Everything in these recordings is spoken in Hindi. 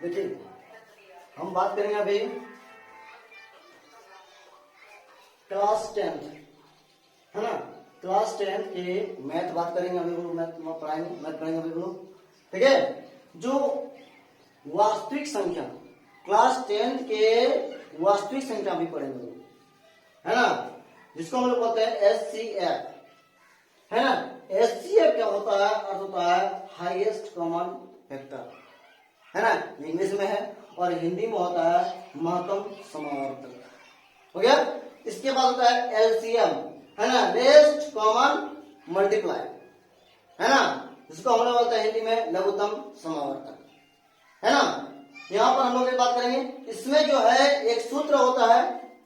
देखिए हम बात करेंगे अभी क्लास 10th, है ना। क्लास 10th के मैथ बात करेंगे अभी लोग, मैथ पढ़ाएंगे अभी लोग, ठीक है। जो वास्तविक संख्या, क्लास 10th के वास्तविक संख्या भी पढ़ेंगे लोग, है ना, जिसको हम लोग बोलते हैं SCF, है ना। SCF क्या होता है? अर्थ होता है हाईएस्ट कॉमन फैक्टर, है ना, इंग्लिश में है, और हिंदी में होता है महत्तम समावर्तक, हो गया। इसके बाद होता है LCM, है ना, लेस्ट कॉमन मल्टीप्लाई, है ना, जिसको हम लोग बोलते हैं हिंदी में लघुत्तम समावर्तक, है ना। यहाँ पर हम लोग एक बात करेंगे, इसमें जो है एक सूत्र होता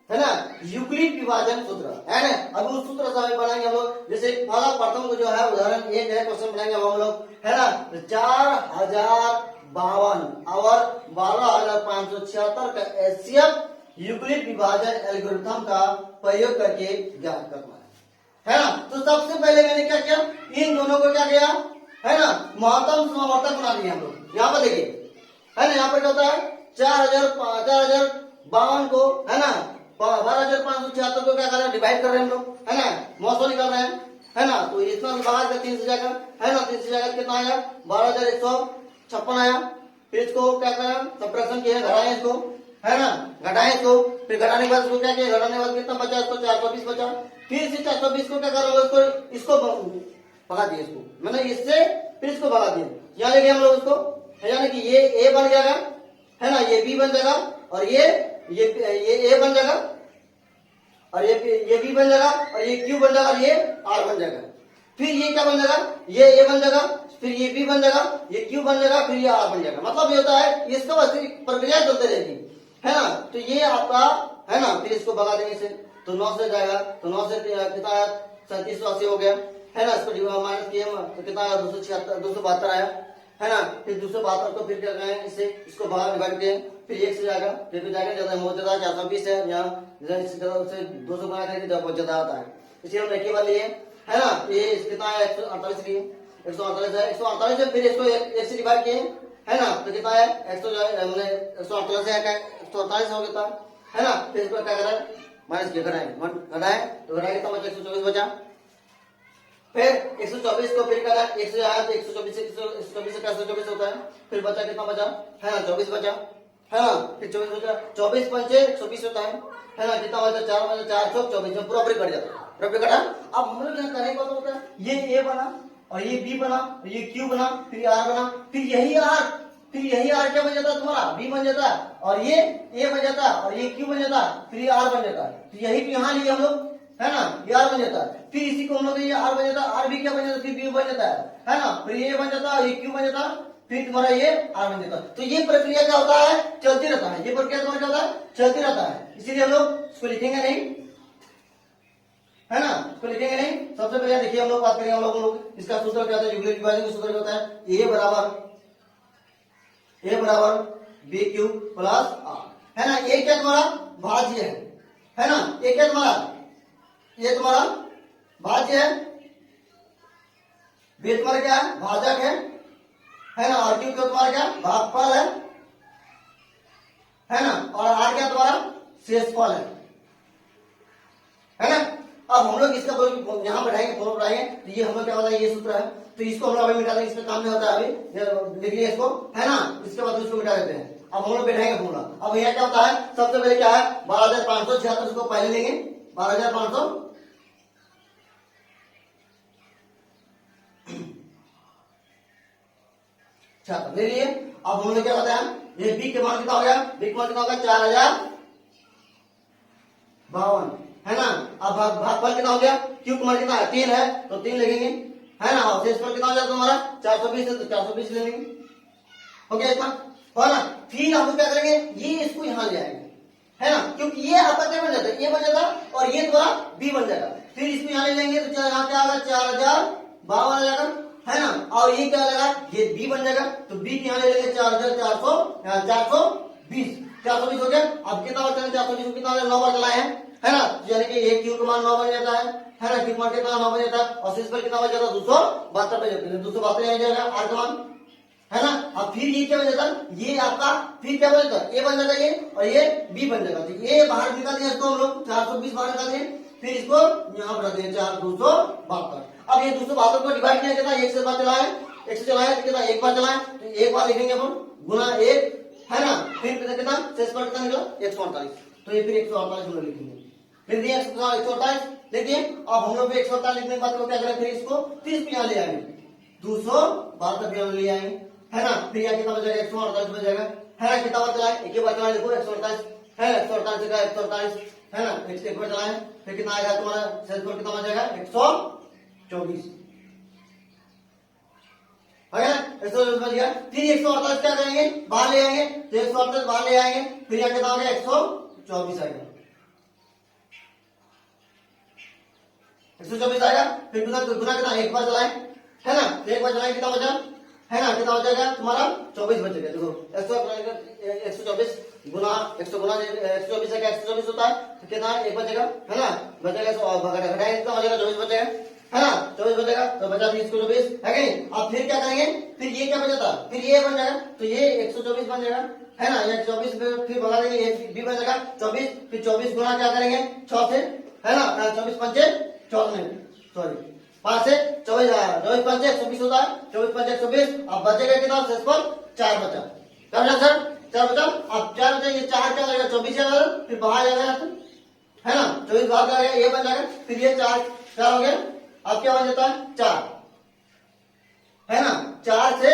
है ना, यूक्लिड विभाजन सूत्र, है ना। अब उस सूत्र से बनाएंगे हम लोग, जैसे प्रथम को जो है उदाहरण एक है, क्वेश्चन बनाएंगे हम लोग, है ना। 4052 और 12576 का एचसीएफ यूक्लिड विभाजन एल्गोरिथम का प्रयोग करके ज्ञात करना है ना। तो सबसे पहले मैंने क्या किया, इन दोनों को क्या किया, है ना, महत्तम समावर्तक बना दिया हम लोग। यहाँ पर देखिए, है ना, यहाँ पर क्या होता है 4052 को, है ना, 12576 को क्या कर रहे हैं, डिवाइड कर रहे हैं हम लोग, है ना, 900 निकाल रहे हैं, है ना। तो इतना बाहर का 3 से जाकर, है ना, 3 से जाकर कितना आया, 12156 आया। फिर इसको क्या करें, सब्ट्रैक्शन किया, घटाएं इसको, है ना, घटाएं इसको, फिर घटाने के बाद इसको क्या किया, घटाने के बाद कितना बचा, इसको 420 बचा। फिर से 420 को क्या कर रहे हो, इसको भगा दिए, इसको मैंने इससे फिर इसको भगा दिया, यहाँ लेके हम लोग उसको, यानी कि ये ए बन जाएगा, है ना, ये बी बन जाएगा, और ये ए बन जाएगा, और ये बी बन जाएगा, और ये क्यू बन जाएगा, और ये आर बन जाएगा। फिर ये क्या बन जाएगा, ये ए बन जाएगा, फिर ये बी बन जाएगा, ये क्यू बन जाएगा, फिर ये आर बन जाएगा। मतलब ये होता है, इसका बस प्रक्रिया चलते रहेगी, है ना। तो ये आपका, है ना, फिर इसको भगा देंगे से, तो 9 से जाएगा, तो 9 से कितना आया, 3780 हो गया, है ना। इसको माइनस किया तो कितना आया, 272 आया, है ना। फिर 272 को फिर क्या करें, इससे इसको बाहर डिवाइड किए, फिर 1 से जाएगा, फिर जाएगा ज्यादा बहुत ज्यादा 420 है, यहाँ 200 बना करके बहुत ज्यादा आता है, इसलिए हम रखिए वाले है ना। ये कितना है, 148 लिए, 148 है, 148 है, फिर इसको 1 से डिवाइड किए, है ना, तो कितना है, 148 है, 148 हो गया, है ना। फिर इसको क्या करें, माइनस किया, घटाए तो घटाए कितना बचा, 124 बचा। फिर 124 को फिर करा, 1 से आया तो 124 से 124 होता है, फिर बचा कितना बचा, है ना, 24 बचा, है ना। फिर 24 बचा, 24 पंचे 120 होता है ना। कितना बचा, 4 बचा, 4 चौक 24 में पूरा कट जाता है, पूरा कटा। अब हम लोग क्या करने को होता है, ये ए बना, और ये बी बना, और ये क्यू बना, फिर आर बना, फिर यही आर क्या बन जाता है तुम्हारा, बी बन जाता है, और ये ए बन जाता है, और ये क्यू बन जाता है, फिर ये आर बन जाता है। तो यही यहाँ लिए हम लोग, है ना, ये आर बन जाता है। फिर इसी को हम लोग ये आर बन जाता है, आर भी क्या बन जाता है, फिर बी बन जाता है ना। फिर ये बन जाता है, ये क्यू बन जाता है, फिर तुम्हारा ये आर बन जाता है। तो ये प्रक्रिया क्या होता है, चलती रहता है, ये प्रक्रिया तुम्हारा क्या होता है, चलती रहता है। इसीलिए हम लोग इसको लिखेंगे नहीं, है ना, इसको लिखेंगे नहीं। सबसे पहले देखिए हम लोग बात करेंगे, हम लोग इसका सूत्र क्या होता है, यूक्लिड विभाजन का सूत्र क्या होता है, ए बराबर बी क्यू प्लस आर, है ना। ए क्या तुम्हारा भाज्य है ना, ए क्या तुम्हारा, ये तुम्हारा भाज्य है, बी तुम्हारा क्या है, भाजक है ना, और क्यू तुम्हारा क्या, भागफल है ना, और आर क्या तुम्हारा शेषफल है ना। अब हम लोग इसका यहाँ बैठाएंगे, फॉर्मूला बढ़ाएंगे, तो ये हम लोग क्या होता है, ये सूत्र है, तो इसको हम लोग अभी मिटा देंगे, इसमें काम नहीं होता है, अभी लिख लिया इसको, है ना। इसके बाद इसको मिटा देते हैं। अब हम लोग बैठाएंगे फॉर्मूला। अब यहाँ क्या होता है, सबसे पहले क्या है, 12576 को पहले लेंगे, 12500 ले लिए। अब हम लोग क्या बताया, ये बी के मान कितना हो गया, बी के मान कितना होगा, 4052, है ना। अब भागफल कितना हो गया, क्यू का मान कितना है, 3 है, तो 3 लिखेंगे, है ना। और शेषफल कितना हो जाएगा तुम्हारा, 420 है, तो 420 ले लेंगे, हो गया इतना, हो ना। फिर हम लोग क्या करेंगे, ये इसको यहाँ ले आएंगे, है ना, क्योंकि ये आपका क्या बन जाता है, ए बन जाता, और ये तुम्हारा बी बन जाएगा। फिर इसको यहाँ ले लेंगे, तो यहाँ क्या आएगा, 4052 आ जाएगा, है ना। और ये क्या लगा, ये बी बन जाएगा, तो बी यहाँ ले लेंगे 420 हो गया। अब कितना बचा, 420 कितना 9 बार चलाए हैं, है ना, यानी कि एक क्यू का मान 9 बन जाता है ना, क्यू मान कितना 9 बन जाता है, और शेषफल कितना बन जाता है, 272 बन जाता है, 272 आ जाएगा आर का मान, है ना। अब फिर ये क्या बन जाता, ये आपका फिर क्या बन जाता, ए बन जाता ये, और ये बी बन जाएगा। तो ये बाहर निकाल दिया इसको हम लोग 420 बाहर निकाल दिए, फिर इसको यहाँ पर रख दिए 4272। अब ये 272 को डिवाइड किया कितना, एक से बार चला है, एक से चला है तो कितना, एक बार चला है, तो एक बार लिखेंगे अपन गुना एक, है ना। फिर कितना शेष पर कितना निकला 148, तो ये फिर 148 हम लोग लिखेंगे। फिर दिया 148 देखिए। अब हम लोग 148 लिखने के बाद क्या करें, फिर इसको 30 पे यहाँ ले आएंगे, 272 पे ले आएंगे, है ना। फिर यहाँ कितना बचेगा 148 बचेगा, है ना। कितना बार चलाए, एक ही बार चलाए, देखो 148 है, 148 का 148 है ना, एक बार चलाए, फिर कितना आएगा तुम्हारा शेषफल कितना बचेगा 124 है ना, 124 बच गया। फिर 148 क्या करेंगे, बाहर ले आएंगे, तो 148 बाहर ले आएंगे, फिर यहाँ कितना हो गया 124 आएगा, 124 आएगा। फिर गुना कितना, एक बार चलाए, है ना, तो एक बार चलाए कितना बचा, है ना, कितना हो जाएगा तुम्हारा 24 बचेगा। देखो 124 गुना 100 गुना 124 है, 124 होता है, तो कितना एक बचेगा, है ना, बचेगा घटाएंगे कितना बचेगा 24 बचेगा, है ना, 24 बचेगा, तो बचा 20 को 24 है कि नहीं। अब फिर क्या करेंगे, फिर ये क्या बचा, फिर ये बन जाएगा, तो ये 124 बन जाएगा, है ना, ये 24 फिर भगा देंगे, ये भी बन जाएगा 24, फिर 24 गुना क्या करेंगे 6 से, है ना, 24 पंचे 14, सॉरी 5 से 24, 24 पंचे 120 होता है, 24 पंचे 120। अब बचेगा कितना शेषफल 4 बचा, क्या बचा सर 4 बचा। अब 4 बचा, ये 4 क्या लगेगा 24 जाएगा, फिर बाहर जाएगा, है ना, 24 बाहर जाएगा, ये बन जाएगा, फिर ये 4 हो गया। अब क्या बन जाता है 4, है ना, 4 से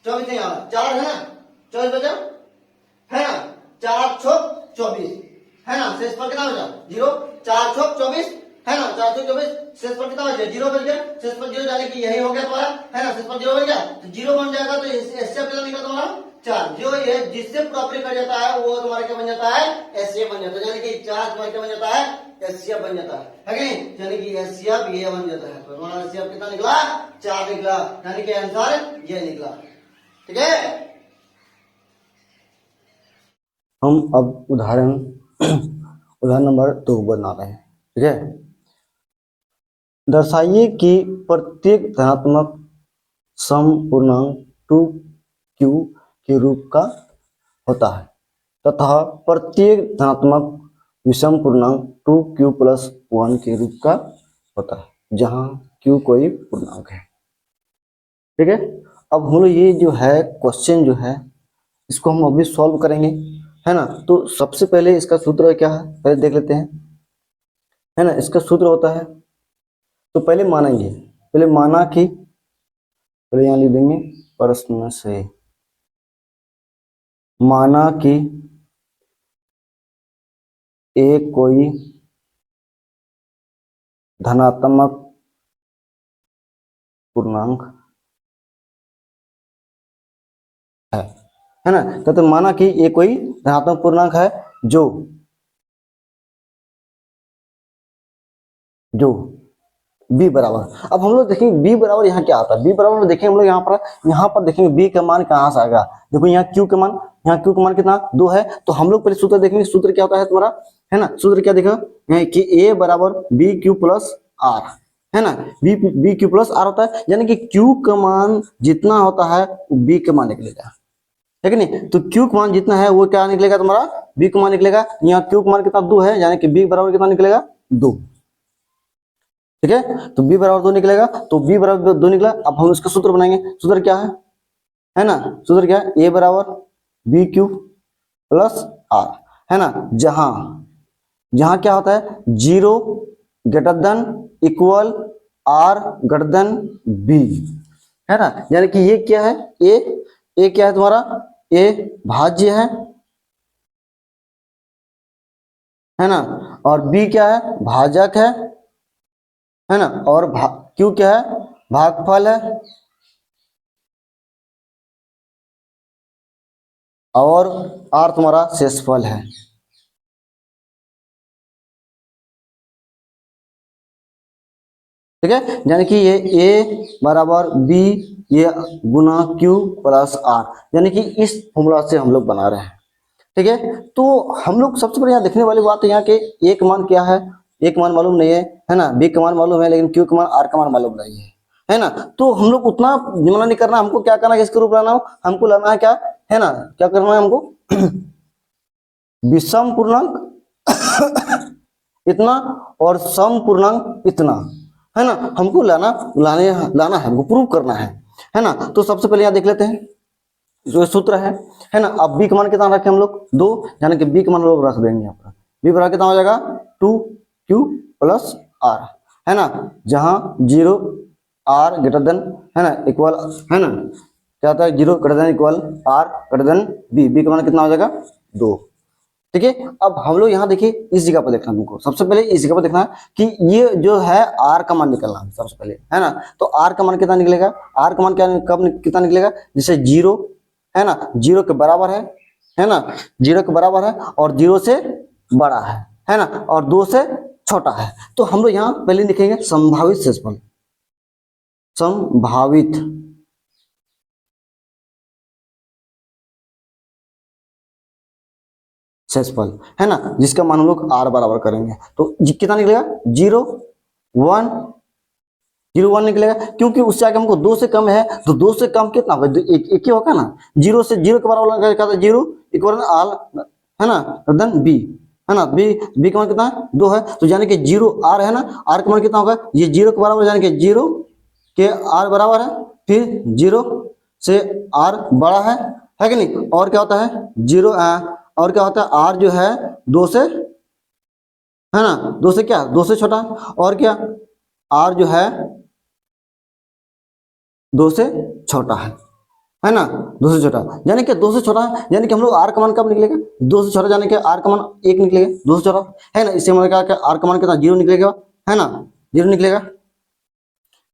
24 नहीं आ रहा, 4 है ना, 24 बचा, है ना, 4 छोक 24, है ना, शेषफल कितना बचा 0, 4 छोक 24, है ना, 4 छोक 24, शेषफल कितना बचा 0 बच गया, शेषफल 0 जाने की यही हो गया तुम्हारा, है ना, शेषफल 0 बन गया, तो 0 बन जाएगा, तो इससे कितना निकला तुम्हारा 4, जो ये जिससे प्रॉपर्टी कर जाता है वो तुम्हारा क्या बन जाता है एससीएफ बन जाता है, यानी कि 4 तुम्हारा क्या बन जाता है एससीएफ बन जाता है कि नहीं, यानी कि एससीएफ ये बन जाता है, तो तुम्हारा एससीएफ कितना निकला 4 निकला, यानी कि आंसर ये निकला, ठीक है। हम अब उदाहरण नंबर 2 बना रहे हैं, ठीक है। दर्शाइए कि प्रत्येक धनात्मक सम पूर्णांक 2q के रूप का होता है तथा प्रत्येक धनात्मक विषम पूर्णांक 2q प्लस 1 के रूप का होता है जहां q कोई पूर्णांक है, ठीक है। अब हम लोग ये जो है क्वेश्चन जो है इसको हम अभी सॉल्व करेंगे, है ना। तो सबसे पहले इसका सूत्र क्या है पहले देख लेते हैं, है ना। इसका सूत्र होता है, तो पहले मानेंगे, पहले माना कि, पहले यहां लिख देंगे प्रश्न से, माना कि एक कोई धनात्मक पूर्णांक है ना। तो माना कि ये कोई धनात्मक पूर्णांक है जो b बराबर, अब हम लोग देखेंगे b बराबर यहाँ क्या आता है, b बराबर देखेंगे हम लोग यहाँ पर देखेंगे b का मान कहाँ से आएगा। देखो यहाँ q का मान कितना 2 है, तो हम लोग पहले सूत्र देखेंगे, सूत्र क्या होता है तुम्हारा, है ना। सूत्र क्या देखो कि a बराबर बी क्यू प्लस आर, है ना, बी क्यू प्लस आर होता है, यानी कि q का मान जितना होता है b का मान निकलेगा, है कि नहीं। तो q का मान जितना है वो क्या निकलेगा तुम्हारा b का मान निकलेगा। यहाँ q का मान कितना 2 है, यानी कि b बराबर कितना निकलेगा 2, ठीक है। तो b बराबर 2 निकलेगा, तो b बराबर 2 निकला। अब हम इसका सूत्र बनाएंगे, सूत्र क्या है ना, सूत्र क्या है a बराबर बी क्यू प्लस आर, है ना, जहां क्या होता है 0 greater than equal R greater than B, है ना। यानी कि ये क्या है ए क्या है तुम्हारा ए भाज्य है ना, और बी क्या है भाजक है ना, और क्यू क्या है भागफल है, और आर तुम्हारा शेषफल है, ठीक है। यानी कि ये a बराबर b ये गुना q प्लस r, यानी कि इस फॉर्मूला से हम लोग बना रहे हैं, ठीक है। तो हम लोग सबसे बड़ी यहाँ देखने वाली बात है यहाँ के एक मान क्या है, एक मान मालूम नहीं है ना, b का मान मालूम है लेकिन q का मान r का मान मालूम नहीं है। है ना। तो हम लोग उतना जुमला नहीं करना, हमको क्या करना है, किसके रूप लाना हो, हमको लाना है क्या, है ना, क्या करना है हमको, विषम पूर्णांक इतना और सम पूर्णांक इतना, है ना, हमको लाना है, हमको प्रूव करना है ना। तो सबसे पहले यहाँ देख लेते हैं जो सूत्र है ना। अब बी का मान कितना रखें हम लोग, 2, यानी कि बी का मान हम लोग रख देंगे यहाँ पर। बी बराबर कितना हो जाएगा, 2q प्लस आर, है ना, जहां 0 आर ग्रेटर देन, है ना, इक्वल, है ना, क्या होता है, 0 greater than equal R greater than B. बी का मान कितना हो जाएगा, 2। ठीक है। अब हम लोग यहाँ देखिए इस जगह पर देखना हमको, सबसे पहले इस जगह पर देखना है कि ये जो है आर का मान निकलना है सबसे पहले, है ना। तो आर का मान कितना निकलेगा, आर का मान क्या कब कितना निकलेगा, जैसे 0, है ना, 0 के बराबर है ना, 0 के बराबर है और 0 से बड़ा है ना, और 2 से छोटा है। तो हम लोग यहाँ पहले लिखेंगे संभावित शेषफल, संभावित शेषफल, है ना, जिसका मान हम लोग आर बराबर करेंगे। तो कितना निकलेगा, 0 1, 0 1 निकलेगा, क्योंकि उससे आगे हमको 2 से कम है, तो 2 से कम कितना होगा, एक ही होगा ना। 0 से 0 के बराबर लगा था, 0 इक्वल आल, है ना, देन बी, है ना, बी का मान कितना है, 2 है, तो यानी कि 0 आर, है ना, आर का मान कितना होगा, ये 0 के बराबर, यानी कि 0 के आर बराबर है, फिर 0 से आर बड़ा है कि नहीं, और क्या होता है 0, और क्या होता है आर जो है 2 से, है ना, 2 से क्या, 2 से छोटा, और क्या आर जो है 2 से छोटा है ना, 2 से छोटा, यानी कि 2 से छोटा है, यानी कि हम लोग आर का मान कब निकलेगा, 2 से छोटा, यानी कि आर का मान 1 निकलेगा, 2 से छोटा, है ना। इससे हमारे क्या आर का मान कितना, 0 निकलेगा, है ना, 0 निकलेगा,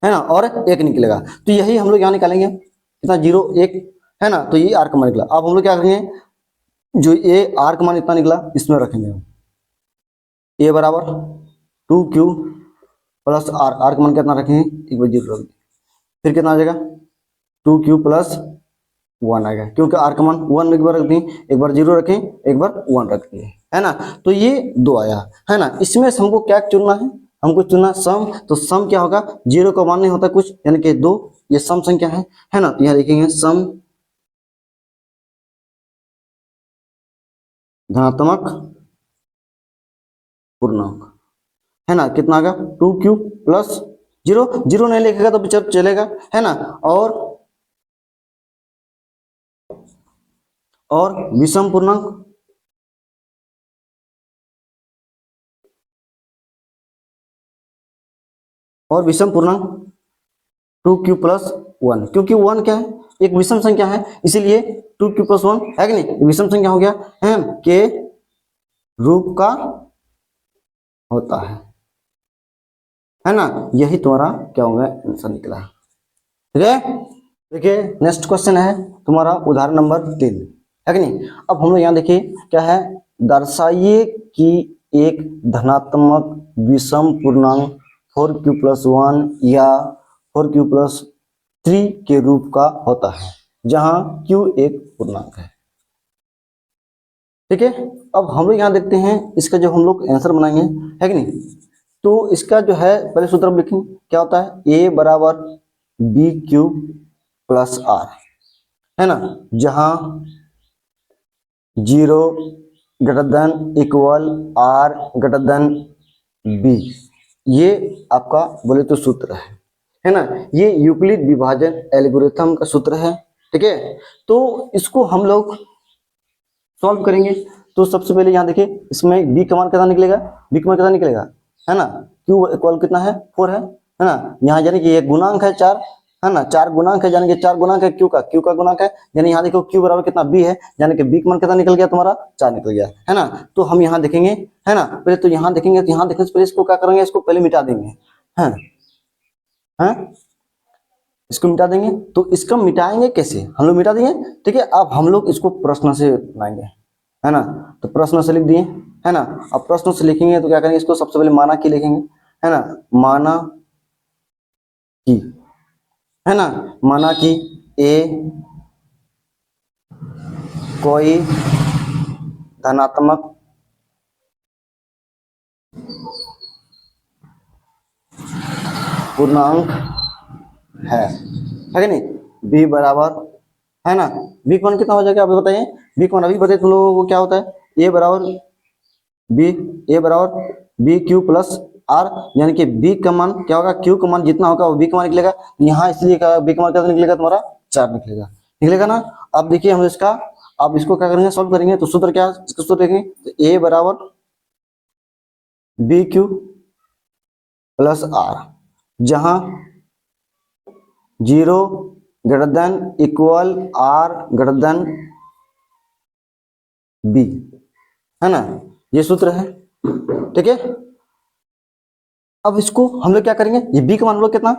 है ना, और 1 निकलेगा। तो यही हम लोग यहाँ निकालेंगे कितना, 0 1, है ना। तो ये आर का मान निकला। अब हम लोग क्या करेंगे, जो ये आर का मान इतना निकला इसमें रखेंगे हम, ए बराबर 2q प्लस आर, आर का मान कितना रखेंगे, एक बार 0 रख दिए, फिर कितना आ जाएगा 2q प्लस 1 आएगा, क्योंकि आर का मान 1 एक बार रख दी, एक बार 0 रखें, एक बार 1 रख दिए, है ना। तो ये 2 आया, है ना। इसमें से हमको क्या चुनना है, हमको चुनना सम। तो सम क्या होगा, 0 का मान नहीं होता कुछ, यानी कि 2, ये सम संख्या है ना। तो यहाँ लिखेंगे सम धनात्मक पूर्णांक, है ना, कितना आएगा 2q प्लस 0, 0 नहीं लिखेगा तो भी चलेगा, है ना, और विषम पूर्णांक, और विषम पूर्णांक 2q प्लस 1, क्योंकि 1 क्या है, एक विषम संख्या है, इसीलिए 2q प्लस 1 है कि नहीं, विषम संख्या हो गया, है के रूप का होता है ना। यही तुम्हारा क्या होगा, आंसर निकला, ठीक है। देखिए नेक्स्ट क्वेश्चन है तुम्हारा उदाहरण नंबर 3, है कि नहीं। अब हम लोग यहाँ देखिए क्या है, दर्शाइए कि एक धनात्मक विषम पूर्णांक 4q प्लस 1 या 4q प्लस 3 के रूप का होता है, जहां q एक पूर्णांक ठीक है। अब हम लोग यहाँ देखते हैं इसका जो हम लोग आंसर बनाएंगे, है कि नहीं। तो इसका जो है पहले सूत्र लिखेंगे, क्या होता है, a बराबर बी क्यू प्लस आर, है ना, जहां 0 greater than equal R greater than B, ये आपका बोले तो सूत्र है ना। ये यूक्लिड विभाजन एल्गोरिथम का सूत्र है, ठीक है। तो इसको हम लोग सॉल्व करेंगे। तो सबसे पहले यहाँ देखिए, इसमें बी का मान कितना निकलेगा, बी का मान कितना निकलेगा, है ना, क्यू इक्वल कितना है 4 है ना। यहाँ यानी कि ये गुणांक है 4, है ना, 4 गुणांक है, यानी कि 4 गुणांक है क्यू का गुणांक है, यानी यहाँ देखो क्यू बराबर कितना बी है, यानी कि बी का मान कितना निकल गया तुम्हारा 4 निकल गया, है ना। तो हम यहाँ देखेंगे, है ना, पहले तो यहाँ देखेंगे, तो यहाँ देखने से पहले इसको क्या करेंगे, इसको पहले मिटा देंगे, है इसको मिटा देंगे। तो इसको मिटाएंगे कैसे, हम लोग मिटा देंगे, ठीक है। अब हम लोग इसको प्रश्न से लाएंगे, है ना। तो प्रश्न से लिख दिए, है ना। अब प्रश्न से लिखेंगे तो क्या करेंगे, इसको सबसे पहले माना की लिखेंगे, है ना, माना की, है ना, माना कि ए कोई धनात्मक पूर्णांक है कि नहीं। बी बराबर है ना, बी का मान कितना हो जाएगा अभी बताइए, बी का मान अभी बताइए तुम लोगों को क्या होता है, ए बराबर बी, ए बराबर बी क्यू प्लस आर, यानी कि बी का मान क्या होगा, क्यू का मान जितना होगा वो बी का मान निकलेगा। यहाँ इसलिए बी का मान कितना निकलेगा तुम्हारा 4 निकलेगा, निकलेगा ना। अब देखिए हम इसका, अब इसको क्या करेंगे, सॉल्व करेंगे तो सूत्र क्या, इसका सूत्र देखेंगे तो ए बराबर बी क्यू प्लस आर, जहां 0 greater than equal R greater than B, है ना, ये सूत्र है, ठीक है। अब इसको हम लोग क्या करेंगे, ये बी का मान हम लोग कितना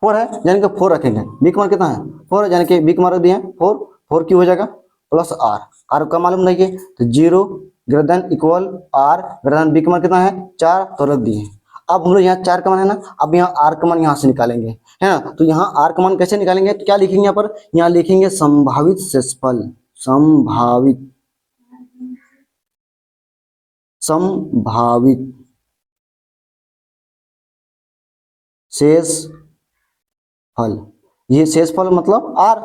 4 है, यानी कि 4 रखेंगे, बी का मान कितना है 4 है, यानी कि बी का मान रख दिए 4, 4 क्यू हो जाएगा प्लस आर, आर का मालूम नहीं है तो 0 greater than equal R greater than B का मान कितना है 4, तो रख दिए। अब हम लोग यहाँ 4 का मान है ना, अब यहाँ आर का मान यहाँ से निकालेंगे, है ना। तो यहाँ आर का मान कैसे निकालेंगे, तो क्या लिखेंगे यहाँ पर, यहाँ लिखेंगे संभावित शेषफल, संभावित, संभावित शेष फल, ये शेष फल मतलब आर,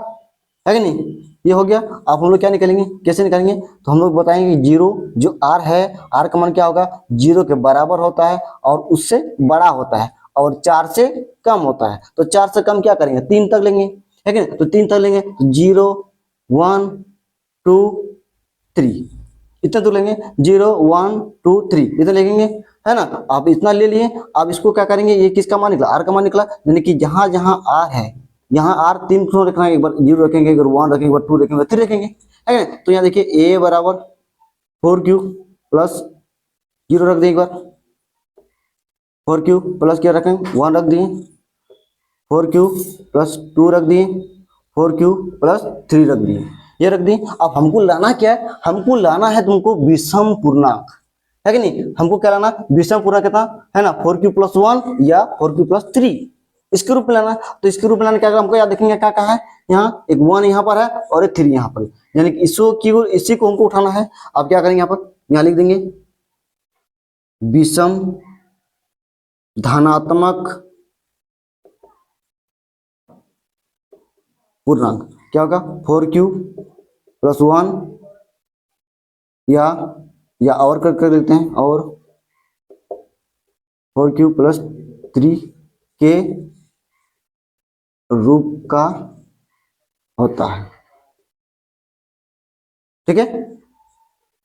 है कि नहीं, ये हो गया। अब हम लोग क्या निकालेंगे, कैसे निकालेंगे, तो हम लोग बताएंगे 0, जो आर है, आर का मान क्या होगा 0 के बराबर होता है और उससे बड़ा होता है और 4 से कम होता है, तो 4 से कम क्या करेंगे 3 तक लेंगे, है कि नहीं, तो 3 तक लेंगे, तो 0 1 2 3 इतना तो लेंगे, 0 1 2 3 इतना लेंगे, है ना। आप इतना ले लिए, अब इसको क्या करेंगे, ये किसका मान निकला, आर का मान निकला, यानी कि जहां जहां आर है, यहाँ आर 3 क्यों रखना है, एक बार 0 रखेंगे, एक बार 1 रखेंगे, एक बार 2 रखेंगे, 3 रखेंगे, है ना। तो यहाँ देखिए ए बराबर 4 क्यू प्लस 0 रख दिए, एक बार 4 क्यू प्लस क्या रखेंगे 1 रख दिए, 4 क्यू प्लस 2 रख दिए, 4 क्यू प्लस 3 रख दिए, ये रख दिए। अब हमको लाना क्या है, हमको लाना है तुमको विषम पूर्णांक, है कि नहीं, हमको क्या लाना, विषम पूर्णांक कितना है ना, 4 क्यू प्लस 1 या 4 क्यू प्लस 3, इसके रूप में लाना। तो इसके रूप में लाने क्या हमको याद देखेंगे, क्या कहा है, यहाँ एक 1 यहाँ पर है और एक 3 यहाँ पर, यानी कि इसी को हमको उठाना है। अब क्या करेंगे, यहाँ पर यहाँ लिख देंगे विषम धनात्मक पूर्णांक, क्या होगा 4 क्यू प्लस 1 या और कर देते हैं, और 4 क्यू प्लस 3 के रूप का होता है, ठीक है।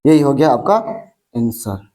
यही हो गया आपका आंसर।